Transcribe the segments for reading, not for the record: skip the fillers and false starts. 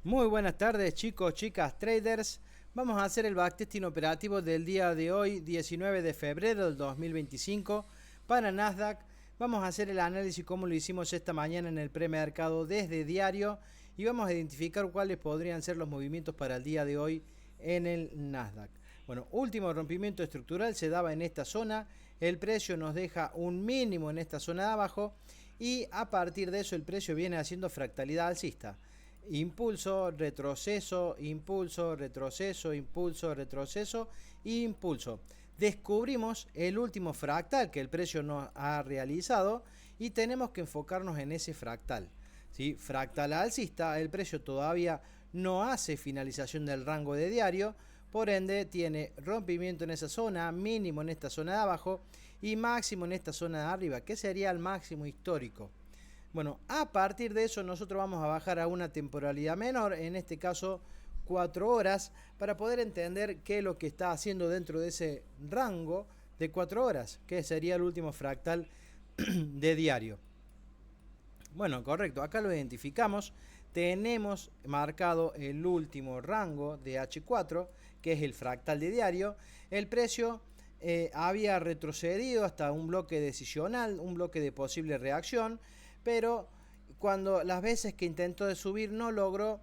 Muy buenas tardes chicos, chicas, traders. Vamos a hacer el backtesting operativo del día de hoy, 19 de febrero del 2025 para Nasdaq. Vamos a hacer el análisis como lo hicimos esta mañana en el premercado desde diario y vamos a identificar cuáles podrían ser los movimientos para el día de hoy en el Nasdaq. Bueno, último rompimiento estructural se daba en esta zona, el precio nos deja un mínimo en esta zona de abajo y a partir de eso el precio viene haciendo fractalidad alcista. Impulso, retroceso, impulso, retroceso, impulso, retroceso, impulso. Descubrimos el último fractal que el precio nos ha realizado y tenemos que enfocarnos en ese fractal. ¿Sí? Fractal alcista, el precio todavía no hace finalización del rango de diario, por ende tiene rompimiento en esa zona, mínimo en esta zona de abajo y máximo en esta zona de arriba, que sería el máximo histórico. Bueno, a partir de eso nosotros vamos a bajar a una temporalidad menor, en este caso 4 horas, para poder entender qué es lo que está haciendo dentro de ese rango de 4 horas, que sería el último fractal de diario. Bueno, correcto, acá lo identificamos, tenemos marcado el último rango de H4, que es el fractal de diario. El precio había retrocedido hasta un bloque decisional, un bloque de posible reacción, pero cuando las veces que intentó de subir no logró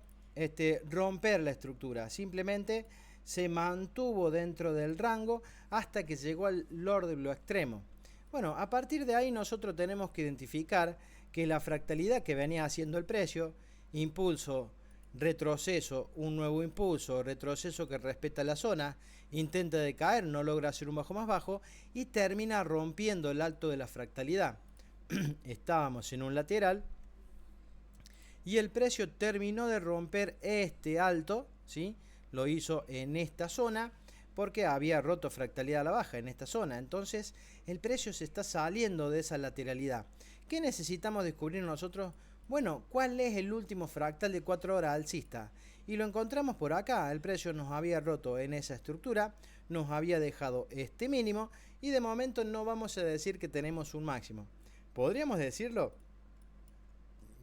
romper la estructura, simplemente se mantuvo dentro del rango hasta que llegó al lower de lo extremo. Bueno, a partir de ahí nosotros tenemos que identificar que la fractalidad que venía haciendo el precio, impulso, retroceso, un nuevo impulso, retroceso que respeta la zona, intenta decaer, no logra hacer un bajo más bajo y termina rompiendo el alto de la fractalidad. Estábamos en un lateral y el precio terminó de romper este alto, ¿sí? Lo hizo en esta zona porque había roto fractalidad a la baja en esta zona. Entonces el precio se está saliendo de esa lateralidad. ¿Qué necesitamos descubrir nosotros? Bueno, ¿cuál es el último fractal de 4 horas alcista? Y lo encontramos por acá. El precio nos había roto en esa estructura, nos había dejado este mínimo y de momento no vamos a decir que tenemos un máximo. ¿Podríamos decirlo?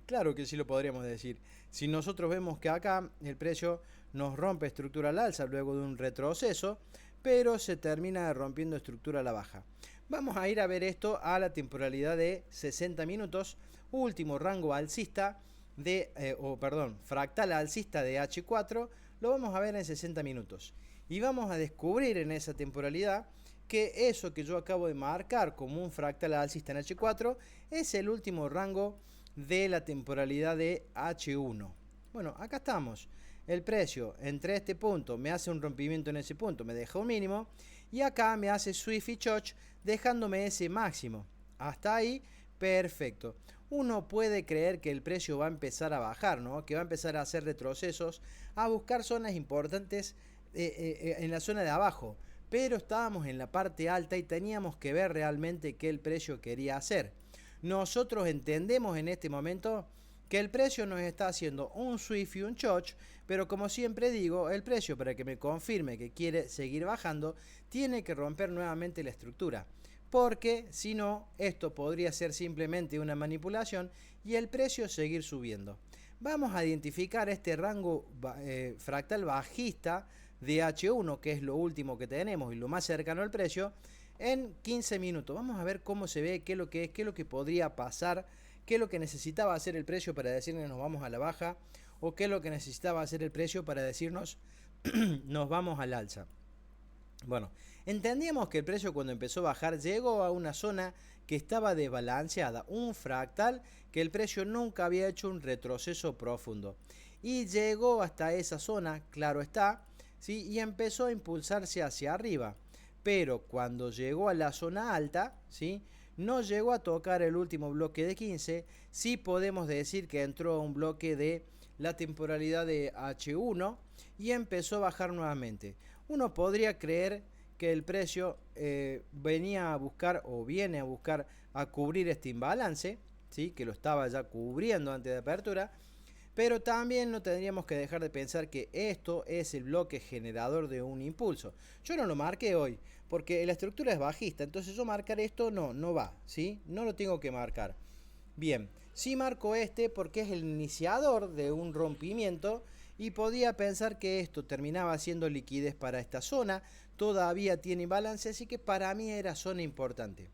Claro que sí lo podríamos decir. Si nosotros vemos que acá el precio nos rompe estructura al alza luego de un retroceso, pero se termina rompiendo estructura a la baja. Vamos a ir a ver esto a la temporalidad de 60 minutos, último rango alcista fractal alcista de H4, lo vamos a ver en 60 minutos. Y vamos a descubrir en esa temporalidad que eso que yo acabo de marcar como un fractal alcista en H4 es el último rango de la temporalidad de H1. Bueno, acá estamos. El precio entre este punto me hace un rompimiento en ese punto, me deja un mínimo. Y acá me hace Swift y Choch dejándome ese máximo. Hasta ahí, perfecto. Uno puede creer que el precio va a empezar a bajar, ¿no? Que va a empezar a hacer retrocesos, a buscar zonas importantes en la zona de abajo. Pero estábamos en la parte alta y teníamos que ver realmente qué el precio quería hacer. Nosotros entendemos en este momento que el precio nos está haciendo un Swift y un Choch, pero como siempre digo, el precio para que me confirme que quiere seguir bajando, tiene que romper nuevamente la estructura. Porque si no, esto podría ser simplemente una manipulación y el precio seguir subiendo. Vamos a identificar este rango fractal bajista de H1, que es lo último que tenemos y lo más cercano al precio, en 15 minutos. Vamos a ver cómo se ve, qué es lo que es, qué es lo que podría pasar, qué es lo que necesitaba hacer el precio para decirnos nos vamos a la baja, o qué es lo que necesitaba hacer el precio para decirnos nos vamos al alza. Bueno, entendíamos que el precio cuando empezó a bajar llegó a una zona que estaba desbalanceada, un fractal que el precio nunca había hecho un retroceso profundo. Y llegó hasta esa zona, claro está, ¿sí? Y empezó a impulsarse hacia arriba. Pero cuando llegó a la zona alta, ¿sí? No llegó a tocar el último bloque de 15, sí podemos decir que entró a un bloque de la temporalidad de H1 y empezó a bajar nuevamente. Uno podría creer que el precio venía a buscar o viene a buscar a cubrir este imbalance, ¿sí? Que lo estaba ya cubriendo antes de apertura. Pero también no tendríamos que dejar de pensar que esto es el bloque generador de un impulso. Yo no lo marqué hoy, porque la estructura es bajista, entonces yo marcar esto no va, ¿sí? No lo tengo que marcar. Bien, sí marco este porque es el iniciador de un rompimiento y podía pensar que esto terminaba siendo liquidez para esta zona, todavía tiene imbalance, así que para mí era zona importante.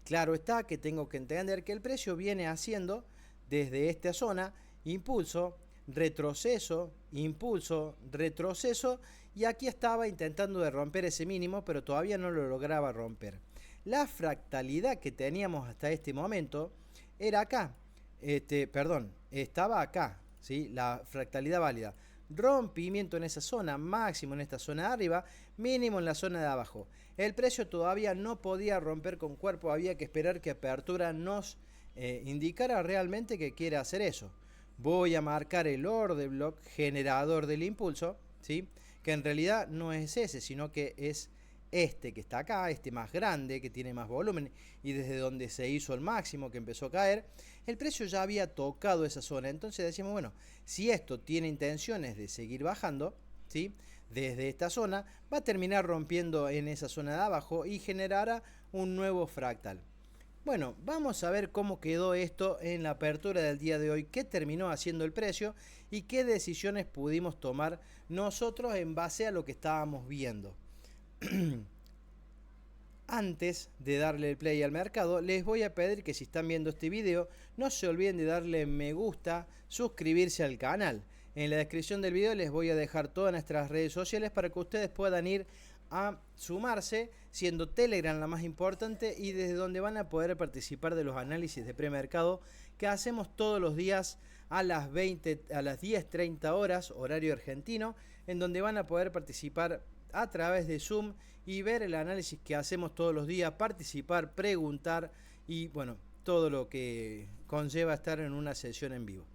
Claro está que tengo que entender que el precio viene haciendo desde esta zona impulso, retroceso, impulso, retroceso, y aquí estaba intentando de romper ese mínimo, pero todavía no lo lograba romper. La fractalidad que teníamos hasta este momento era acá, estaba acá, ¿sí? La fractalidad válida. Rompimiento en esa zona, máximo en esta zona de arriba, mínimo en la zona de abajo. El precio todavía no podía romper con cuerpo, había que esperar que apertura nos indicara realmente que quiere hacer eso. Voy a marcar el order block generador del impulso, ¿sí? Que en realidad no es ese, sino que es este que está acá, este más grande, que tiene más volumen, y desde donde se hizo el máximo, que empezó a caer, el precio ya había tocado esa zona. Entonces decimos, bueno, si esto tiene intenciones de seguir bajando, ¿sí? Desde esta zona, va a terminar rompiendo en esa zona de abajo y generará un nuevo fractal. Bueno, vamos a ver cómo quedó esto en la apertura del día de hoy, qué terminó haciendo el precio y qué decisiones pudimos tomar nosotros en base a lo que estábamos viendo. Antes de darle el play al mercado, les voy a pedir que si están viendo este video, no se olviden de darle me gusta, suscribirse al canal. En la descripción del video les voy a dejar todas nuestras redes sociales para que ustedes puedan ir a sumarse, siendo Telegram la más importante y desde donde van a poder participar de los análisis de premercado que hacemos todos los días a las 10:30 horas, horario argentino, en donde van a poder participar a través de Zoom y ver el análisis que hacemos todos los días, participar, preguntar y bueno, todo lo que conlleva estar en una sesión en vivo.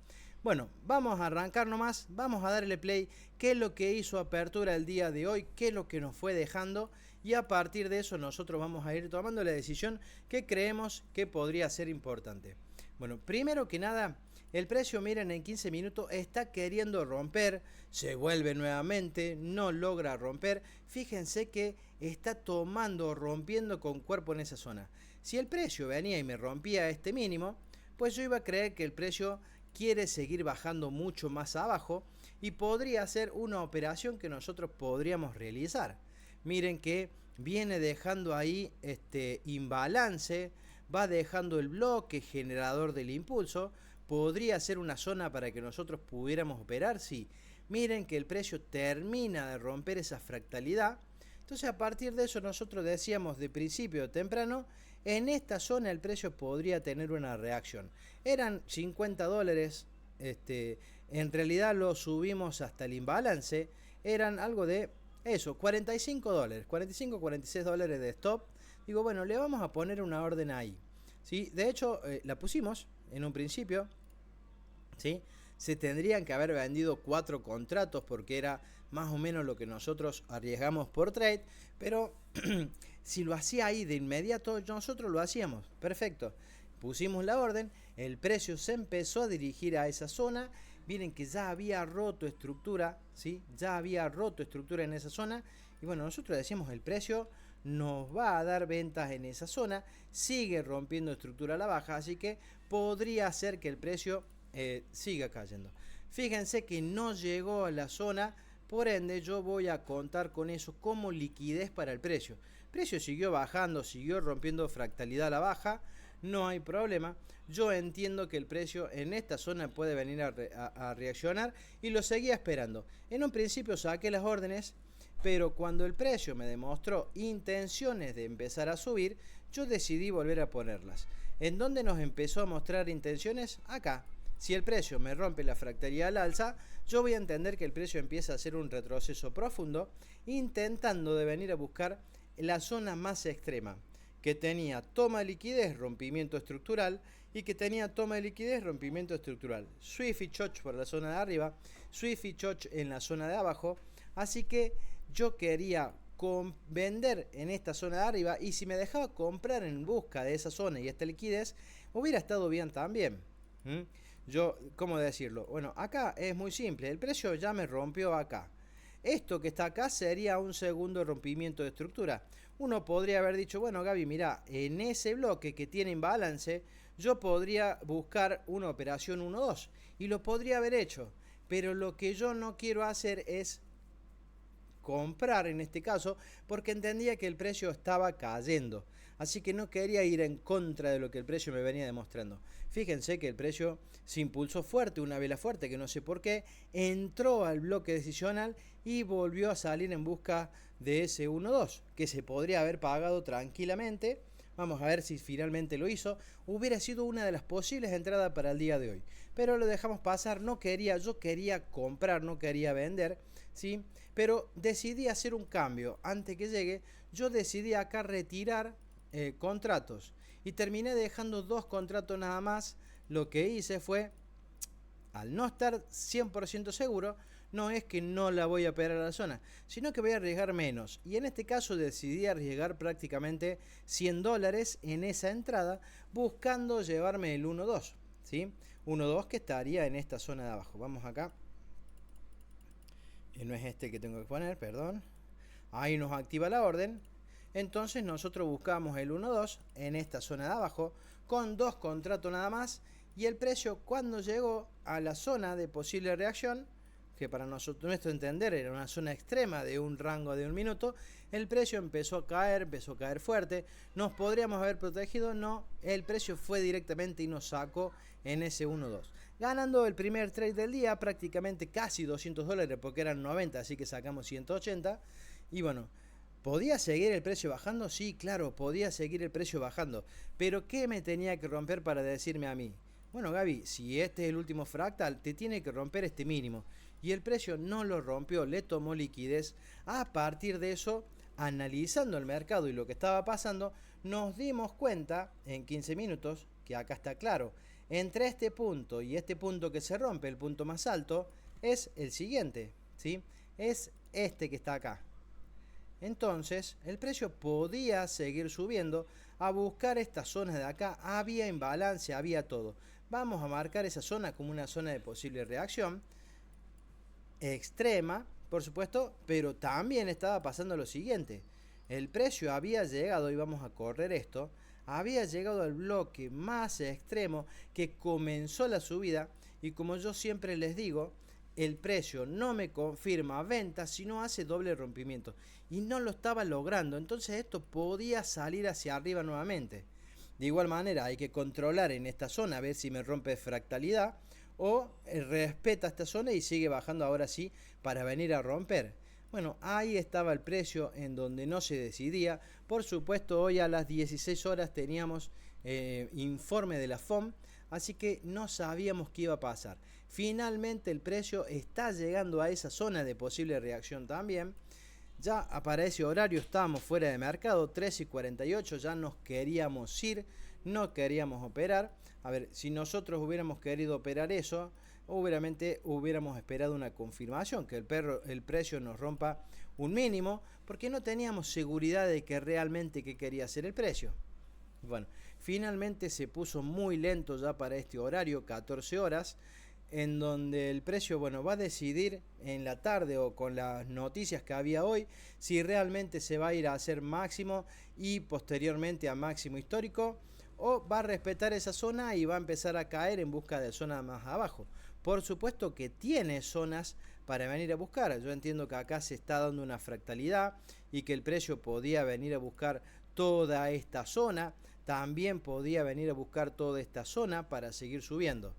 Bueno, vamos a arrancar nomás, vamos a darle play, qué es lo que hizo apertura el día de hoy, qué es lo que nos fue dejando y a partir de eso nosotros vamos a ir tomando la decisión que creemos que podría ser importante. Bueno, primero que nada, el precio, miren, en 15 minutos está queriendo romper, se vuelve nuevamente, no logra romper. Fíjense que está tomando, rompiendo con cuerpo en esa zona. Si el precio venía y me rompía este mínimo, pues yo iba a creer que el precio quiere seguir bajando mucho más abajo y podría ser una operación que nosotros podríamos realizar. Miren que viene dejando ahí este imbalance, va dejando el bloque generador del impulso. Podría ser una zona para que nosotros pudiéramos operar, sí. Miren que el precio termina de romper esa fractalidad. Entonces a partir de eso nosotros decíamos de principio o temprano, en esta zona el precio podría tener una reacción. Eran $50, en realidad lo subimos hasta el imbalance, eran algo de eso, $45, 45, $46 de stop. Digo, bueno, le vamos a poner una orden ahí, ¿sí? De hecho, la pusimos en un principio, ¿sí? Se tendrían que haber vendido 4 contratos porque era más o menos lo que nosotros arriesgamos por trade, pero si lo hacía ahí de inmediato, nosotros lo hacíamos, perfecto. Pusimos la orden, el precio se empezó a dirigir a esa zona, miren que ya había roto estructura, ¿sí? Ya había roto estructura en esa zona, y bueno, nosotros decíamos el precio nos va a dar ventas en esa zona, sigue rompiendo estructura a la baja, así que podría ser que el precio siga cayendo. Fíjense que no llegó a la zona, por ende yo voy a contar con eso como liquidez para el precio. El precio siguió bajando, siguió rompiendo fractalidad a la baja, no hay problema. Yo entiendo que el precio en esta zona puede venir a reaccionar y lo seguía esperando. En un principio saqué las órdenes, pero cuando el precio me demostró intenciones de empezar a subir, yo decidí volver a ponerlas. ¿En dónde nos empezó a mostrar intenciones? Acá. Si el precio me rompe la fractalidad al alza, yo voy a entender que el precio empieza a hacer un retroceso profundo, intentando de venir a buscar la zona más extrema, que tenía toma de liquidez, rompimiento estructural, y que tenía toma de liquidez, rompimiento estructural. Swift y Choch por la zona de arriba, Swift y Choch en la zona de abajo, así que yo quería vender en esta zona de arriba, y si me dejaba comprar en busca de esa zona y esta liquidez, hubiera estado bien también. Yo, ¿cómo decirlo? Bueno, acá es muy simple, el precio ya me rompió acá. Esto que está acá sería un segundo rompimiento de estructura. Uno podría haber dicho, bueno Gaby, mira, en ese bloque que tiene imbalance, yo podría buscar una operación 1-2 y lo podría haber hecho. pero lo que yo no quiero hacer es comprar en este caso, porque entendía que el precio estaba cayendo. Así que no quería ir en contra de lo que el precio me venía demostrando. Fíjense que el precio se impulsó fuerte, una vela fuerte que no sé por qué, entró al bloque decisional y volvió a salir en busca de ese 1-2, que se podría haber pagado tranquilamente. Vamos a ver si finalmente lo hizo. Hubiera sido una de las posibles entradas para el día de hoy. Pero lo dejamos pasar. Yo quería comprar, no quería vender, ¿sí? Pero decidí hacer un cambio. Antes que llegue, yo decidí acá retirar contratos. Y terminé dejando 2 contratos nada más. Lo que hice fue, al no estar 100% seguro, no es que no la voy a operar a la zona, sino que voy a arriesgar menos. Y en este caso decidí arriesgar prácticamente $100 en esa entrada, buscando llevarme el 1-2, ¿sí? 1-2 que estaría en esta zona de abajo. Vamos acá. No es este que tengo que poner, perdón. Ahí nos activa la orden. Entonces nosotros buscamos el 1-2 en esta zona de abajo con 2 contratos nada más. Y el precio, cuando llegó a la zona de posible reacción, que para nuestro entender era una zona extrema de un rango de 1 minuto, el precio empezó a caer fuerte. ¿Nos podríamos haber protegido? No, el precio fue directamente y nos sacó en ese 1-2. Ganando el primer trade del día, prácticamente casi $200, porque eran 90, así que sacamos 180. Y bueno, ¿podía seguir el precio bajando? Sí, claro, podía seguir el precio bajando. Pero ¿qué me tenía que romper para decirme a mí? Bueno, Gaby, si este es el último fractal, te tiene que romper este mínimo. Y el precio no lo rompió, le tomó liquidez. A partir de eso, analizando el mercado y lo que estaba pasando, nos dimos cuenta en 15 minutos, que acá está claro, entre este punto y este punto que se rompe, el punto más alto, es el siguiente, ¿sí? Es este que está acá. Entonces, el precio podía seguir subiendo a buscar estas zonas de acá. Había imbalance, había todo. Vamos a marcar esa zona como una zona de posible reacción extrema, por supuesto, pero también estaba pasando lo siguiente. El precio había llegado, y vamos a correr esto, había llegado al bloque más extremo que comenzó la subida, y como yo siempre les digo, el precio no me confirma venta, sino hace doble rompimiento, y no lo estaba logrando. Entonces esto podía salir hacia arriba nuevamente. De igual manera hay que controlar en esta zona, a ver si me rompe fractalidad o respeta esta zona y sigue bajando ahora sí para venir a romper. Bueno, ahí estaba el precio en donde no se decidía. Por supuesto, hoy a las 16 horas teníamos informe de la FOM, así que no sabíamos qué iba a pasar. Finalmente el precio está llegando a esa zona de posible reacción también. Ya para ese horario estábamos fuera de mercado, 3:48, ya nos queríamos ir, no queríamos operar. A ver, si nosotros hubiéramos querido operar eso, obviamente hubiéramos esperado una confirmación, que el precio nos rompa un mínimo, porque no teníamos seguridad de que realmente qué quería hacer el precio. Bueno, finalmente se puso muy lento ya para este horario, 14 horas, en donde el precio, bueno, va a decidir en la tarde o con las noticias que había hoy si realmente se va a ir a hacer máximo y posteriormente a máximo histórico, o va a respetar esa zona y va a empezar a caer en busca de zonas más abajo. Por supuesto que tiene zonas para venir a buscar. Yo entiendo que acá se está dando una fractalidad y que el precio podía venir a buscar toda esta zona, también podía venir a buscar toda esta zona para seguir subiendo.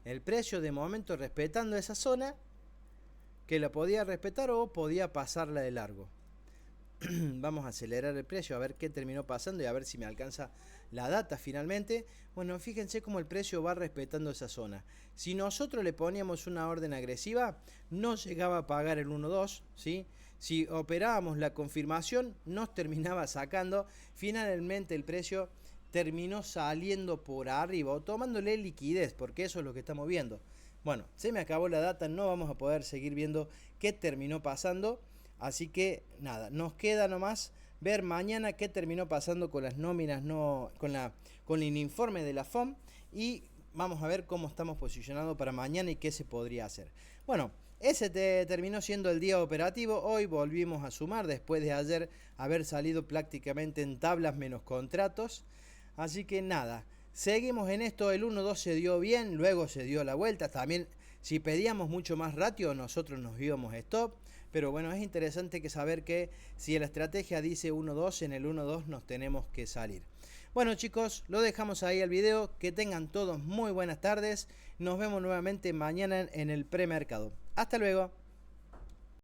El precio de momento respetando esa zona, que la podía respetar o podía pasarla de largo. Vamos a acelerar el precio a ver qué terminó pasando y a ver si me alcanza la data finalmente. Bueno, fíjense cómo el precio va respetando esa zona. Si nosotros le poníamos una orden agresiva, no llegaba a pagar el 1-2, ¿sí? Si operábamos la confirmación, nos terminaba sacando. Finalmente el precio terminó saliendo por arriba o tomándole liquidez, porque eso es lo que estamos viendo. Bueno, se me acabó la data, no vamos a poder seguir viendo qué terminó pasando. Así que nada, nos queda nomás ver mañana qué terminó pasando con las nóminas, con el informe de la FOM, y vamos a ver cómo estamos posicionados para mañana y qué se podría hacer. Bueno, ese terminó siendo el día operativo. Hoy volvimos a sumar después de ayer haber salido prácticamente en tablas menos contratos. Así que nada, seguimos en esto. El 1-2 se dio bien, luego se dio la vuelta. También Si pedíamos mucho más ratio, nosotros nos íbamos stop. Pero bueno, es interesante que saber que si la estrategia dice 1-2, en el 1-2 nos tenemos que salir. Bueno chicos, lo dejamos ahí el video. Que tengan todos muy buenas tardes. Nos vemos nuevamente mañana en el premercado. Hasta luego.